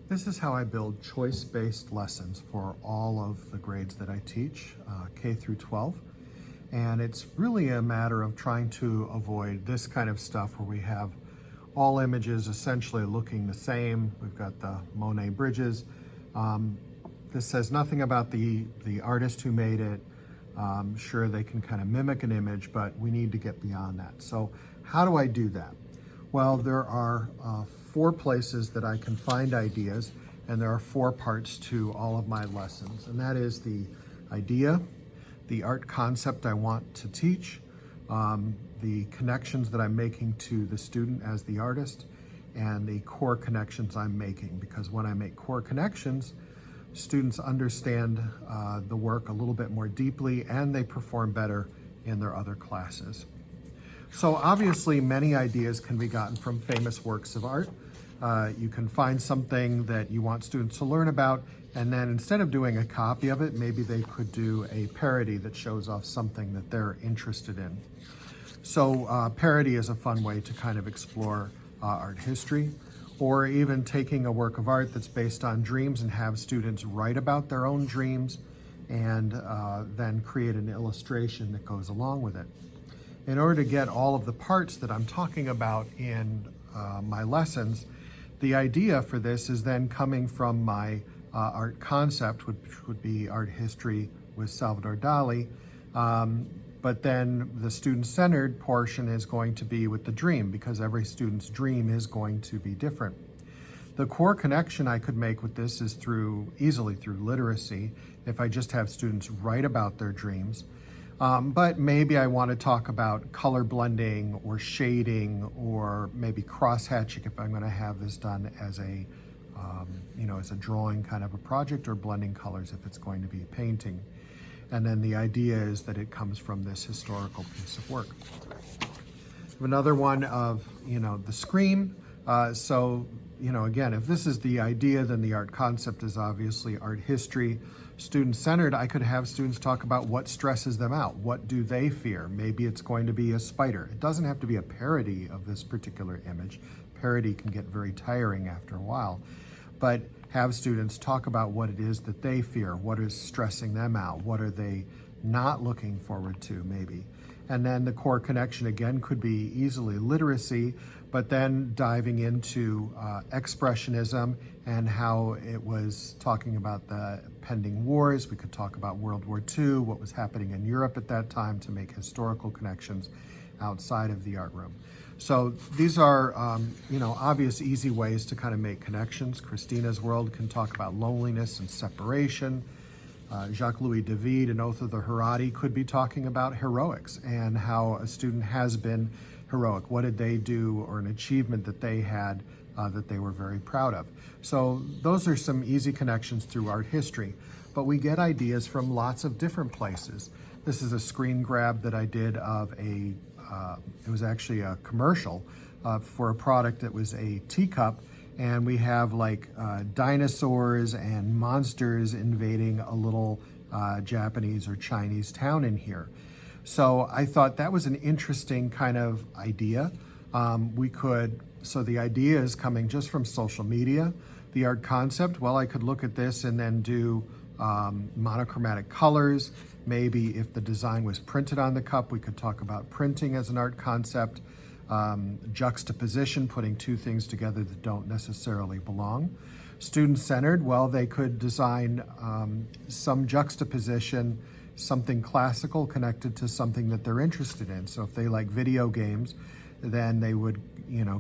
This is how I build choice-based lessons for all of the grades that I teach, K through 12. And it's really a matter of trying to avoid this kind of stuff where we have all images essentially looking the same. We've got the Monet bridges. This says nothing about the artist who made it. Sure, they can kind of mimic an image, but we need to get beyond that. So how do I do that? Well, there are 4 places that I can find ideas, and there are 4 parts to all of my lessons. And that is the idea, the art concept I want to teach, the connections that I'm making to the student as the artist, and the core connections I'm making. Because when I make core connections, students understand the work a little bit more deeply, and they perform better in their other classes. So obviously many ideas can be gotten from famous works of art. You can find something that you want students to learn about, and then instead of doing a copy of it, maybe they could do a parody that shows off something that they're interested in. So parody is a fun way to kind of explore art history, or even taking a work of art that's based on dreams and have students write about their own dreams and then create an illustration that goes along with it. In order to get all of the parts that I'm talking about in my lessons, the idea for this is then coming from my art concept, which would be art history with Salvador Dali. But then the student-centered portion is going to be with the dream, because every student's dream is going to be different. The core connection I could make with this is easily through literacy, if I just have students write about their dreams. But maybe I want to talk about color blending or shading, or maybe cross-hatching if I'm going to have this done as a, as a drawing kind of a project, or blending colors if it's going to be painting. And then the idea is that it comes from this historical piece of work. Another one of, the scream. Again, if this is the idea, then the art concept is obviously art history. Student-centered, I could have students talk about what stresses them out. What do they fear? Maybe it's going to be a spider. It doesn't have to be a parody of this particular image. Parody can get very tiring after a while. But have students talk about what it is that they fear, what is stressing them out, what are they not looking forward to maybe. And then the core connection again could be easily literacy, but then diving into expressionism and how it was talking about the pending wars. We could talk about World War II, what was happening in Europe at that time, to make historical connections outside of the art room. So these are, obvious, easy ways to kind of make connections. Christina's World can talk about loneliness and separation. Jacques-Louis David, An Oath of the Herati, could be talking about heroics and how a student has been heroic. What did they do, or an achievement that they had that they were very proud of? So those are some easy connections through art history. But we get ideas from lots of different places. This is a screen grab that I did of it was actually a commercial for a product that was a teacup, and we have like dinosaurs and monsters invading a little Japanese or Chinese town in here. So I thought that was an interesting kind of idea. So the idea is coming just from social media. The art concept, well, I could look at this and then do monochromatic colors. Maybe if the design was printed on the cup, we could talk about printing as an art concept. Juxtaposition, putting 2 things together that don't necessarily belong. Student-centered, well, they could design some juxtaposition, something classical connected to something that they're interested in. So if they like video games, then they would,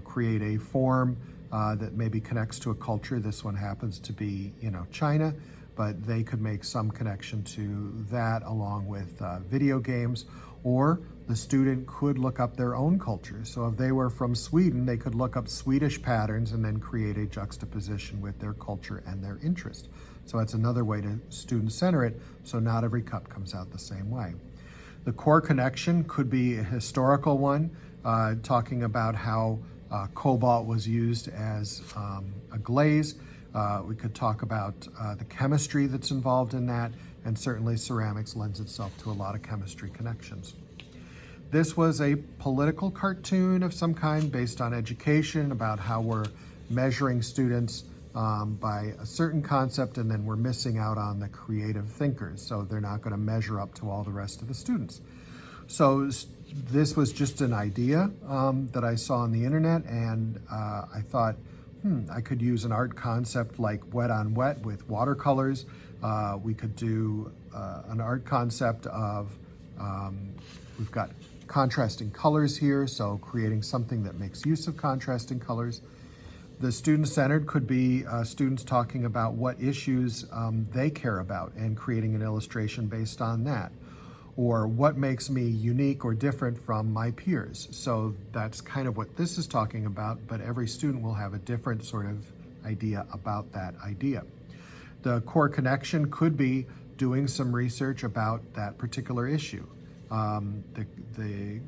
create a form that maybe connects to a culture. This one happens to be, China, but they could make some connection to that along with video games. Or the student could look up their own culture. So if they were from Sweden, they could look up Swedish patterns and then create a juxtaposition with their culture and their interest. So that's another way to student-center it, so not every cup comes out the same way. The core connection could be a historical one, talking about how cobalt was used as a glaze. We could talk about the chemistry that's involved in that, and certainly ceramics lends itself to a lot of chemistry connections. This was a political cartoon of some kind based on education, about how we're measuring students by a certain concept, and then we're missing out on the creative thinkers, so they're not going to measure up to all the rest of the students. So this was just an idea that I saw on the internet, and I thought, I could use an art concept like wet on wet with watercolors. We could do an art concept of, we've got contrasting colors here, so creating something that makes use of contrasting colors. The student-centered could be students talking about what issues they care about and creating an illustration based on that, or what makes me unique or different from my peers. So that's kind of what this is talking about, but every student will have a different sort of idea about that idea. The core connection could be doing some research about that particular issue. The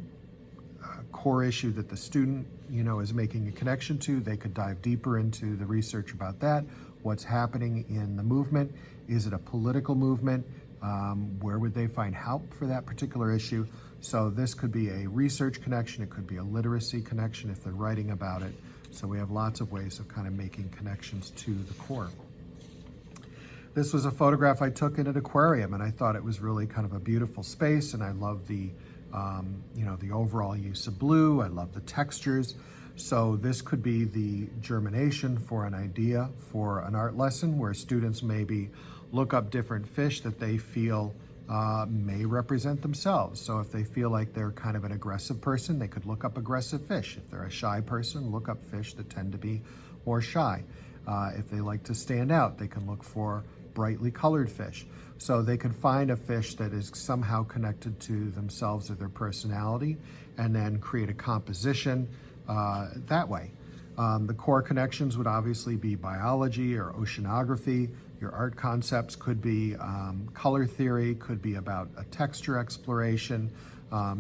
core issue that the student, is making a connection to, they could dive deeper into the research about that. What's happening in the movement? Is it a political movement? Where would they find help for that particular issue? So this could be a research connection. It could be a literacy connection if they're writing about it. So we have lots of ways of kind of making connections to the core. This was a photograph I took in an aquarium, and I thought it was really kind of a beautiful space, and I love the the overall use of blue. I love the textures. So this could be the germination for an idea for an art lesson where students maybe look up different fish that they feel may represent themselves. So if they feel like they're kind of an aggressive person, they could look up aggressive fish. If they're a shy person, look up fish that tend to be more shy. If they like to stand out, they can look for brightly colored fish. So they could find a fish that is somehow connected to themselves or their personality, and then create a composition that way. The core connections would obviously be biology or oceanography. Your art concepts could be color theory, could be about a texture exploration.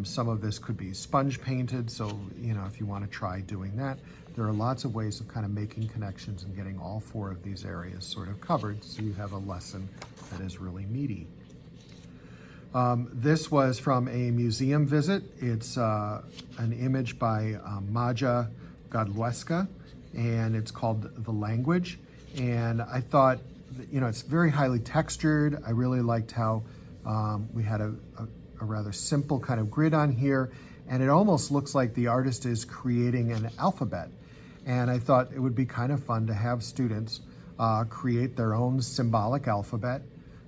Some of this could be sponge painted, so if you want to try doing that. There are lots of ways of kind of making connections and getting all four of these areas sort of covered, so you have a lesson that is really meaty. This was from a museum visit. It's an image by Maja Godlewska, and it's called The Language. And I thought, it's very highly textured. I really liked how we had a rather simple kind of grid on here, and it almost looks like the artist is creating an alphabet. And I thought it would be kind of fun to have students create their own symbolic alphabet,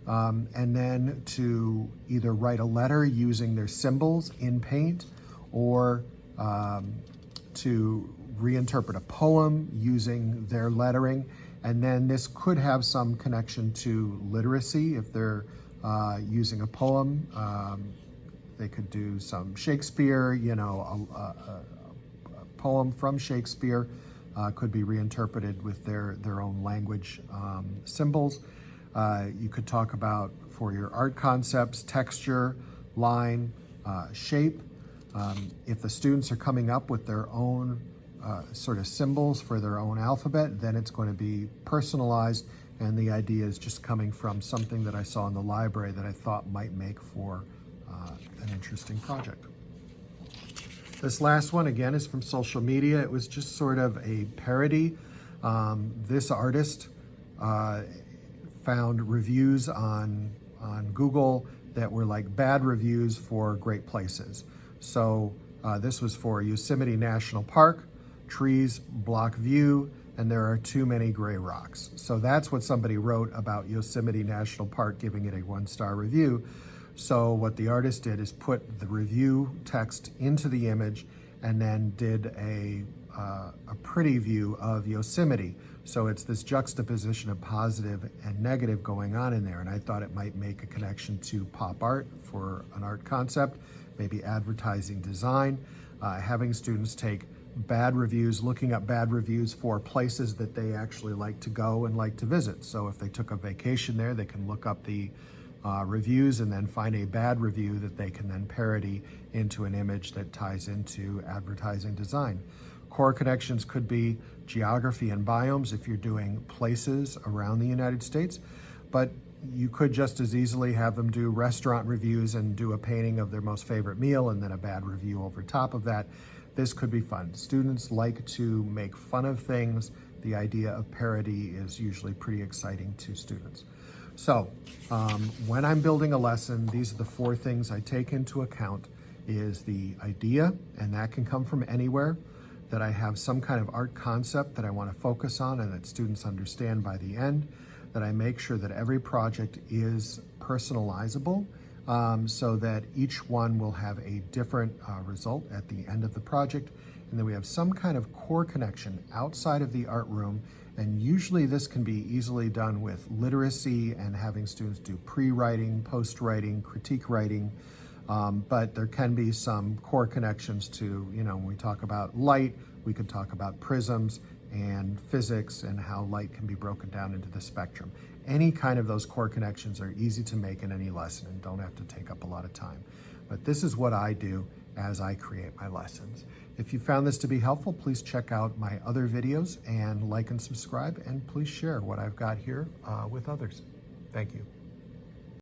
and then to either write a letter using their symbols in paint, or to reinterpret a poem using their lettering. And then this could have some connection to literacy. If they're using a poem, they could do some Shakespeare, a poem from Shakespeare could be reinterpreted with their own language symbols. You could talk about, for your art concepts, texture, line, shape. If the students are coming up with their own sort of symbols for their own alphabet, then it's going to be personalized, and the idea is just coming from something that I saw in the library that I thought might make for an interesting project. This last one, again, is from social media. It was just sort of a parody. This artist found reviews on Google that were like bad reviews for great places. So this was for Yosemite National Park. Trees block view, and there are too many gray rocks. So that's what somebody wrote about Yosemite National Park, giving it a 1-star review. So what the artist did is put the review text into the image, and then did a pretty view of Yosemite. So it's this juxtaposition of positive and negative going on in there. And I thought it might make a connection to pop art for an art concept, maybe advertising design, having students take bad reviews, looking up bad reviews for places that they actually like to go and like to visit. So if they took a vacation there, they can look up the reviews and then find a bad review that they can then parody into an image that ties into advertising design. Core connections could be geography and biomes if you're doing places around the United States, but you could just as easily have them do restaurant reviews and do a painting of their most favorite meal and then a bad review over top of that. This could be fun. Students like to make fun of things the idea of parody is usually pretty exciting to students. So when I'm building a lesson, these are the 4 things I take into account. Is the idea, and that can come from anywhere, that I have some kind of art concept that I want to focus on and that students understand by the end, that I make sure that every project is personalizable, so that each one will have a different result at the end of the project, and then we have some kind of core connection outside of the art room. And usually this can be easily done with literacy and having students do pre-writing, post-writing, critique writing. But there can be some core connections to, when we talk about light, we could talk about prisms and physics and how light can be broken down into the spectrum. Any kind of those core connections are easy to make in any lesson and don't have to take up a lot of time. But this is what I do as I create my lessons. If you found this to be helpful, please check out my other videos and like and subscribe, and please share what I've got here with others. Thank you.